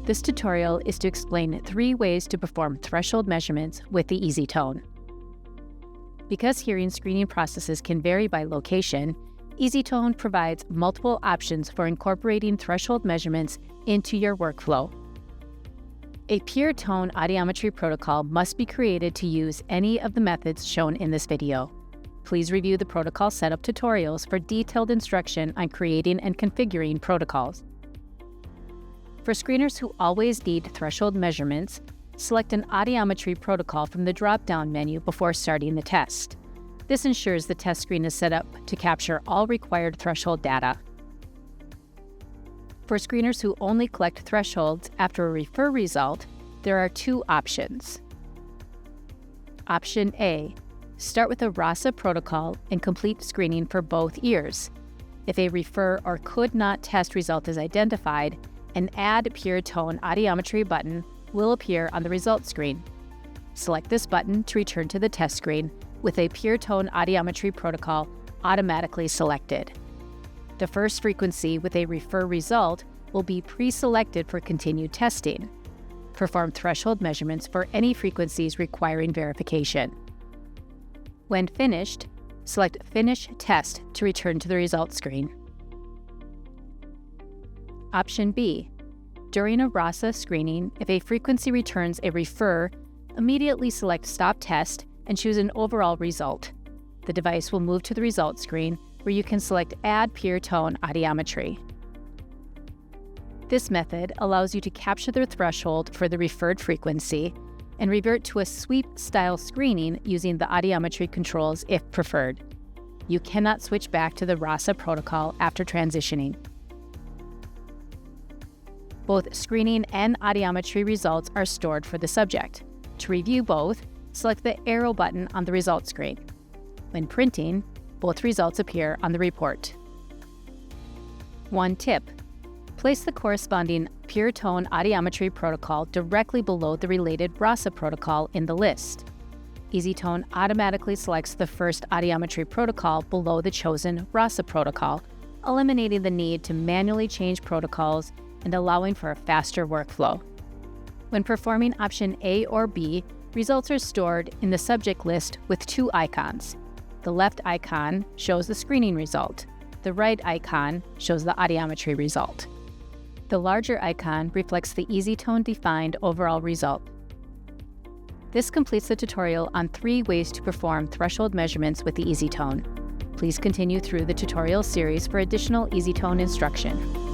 This tutorial is to explain 3 ways to perform threshold measurements with the easyTone. Because hearing screening processes can vary by location, easyTone provides multiple options for incorporating threshold measurements into your workflow. A pure tone audiometry protocol must be created to use any of the methods shown in this video. Please review the protocol setup tutorials for detailed instruction on creating and configuring protocols. For screeners who always need threshold measurements, select an audiometry protocol from the drop-down menu before starting the test. This ensures the test screen is set up to capture all required threshold data. For screeners who only collect thresholds after a refer result, there are 2 options. Option A, start with a RASA protocol and complete screening for both ears. If a refer or could not test result is identified, an Add Pure Tone Audiometry button will appear on the results screen. Select this button to return to the test screen with a Pure Tone Audiometry protocol automatically selected. The first frequency with a refer result will be pre-selected for continued testing. Perform threshold measurements for any frequencies requiring verification. When finished, select Finish Test to return to the results screen. Option B. During a RASA screening, if a frequency returns a refer, immediately select Stop Test and choose an overall result. The device will move to the results screen where you can select Add Pure Tone Audiometry. This method allows you to capture the threshold for the referred frequency and revert to a sweep-style screening using the audiometry controls if preferred. You cannot switch back to the RASA protocol after transitioning. Both screening and audiometry results are stored for the subject. To review both, select the arrow button on the results screen. When printing, both results appear on the report. One tip: place the corresponding Pure Tone Audiometry protocol directly below the related RASA protocol in the list. easyTone automatically selects the first audiometry protocol below the chosen RASA protocol, eliminating the need to manually change protocols and allowing for a faster workflow. When performing option A or B, results are stored in the subject list with 2 icons. The left icon shows the screening result. The right icon shows the audiometry result. The larger icon reflects the easyTone-defined overall result. This completes the tutorial on 3 ways to perform threshold measurements with the easyTone. Please continue through the tutorial series for additional easyTone instruction.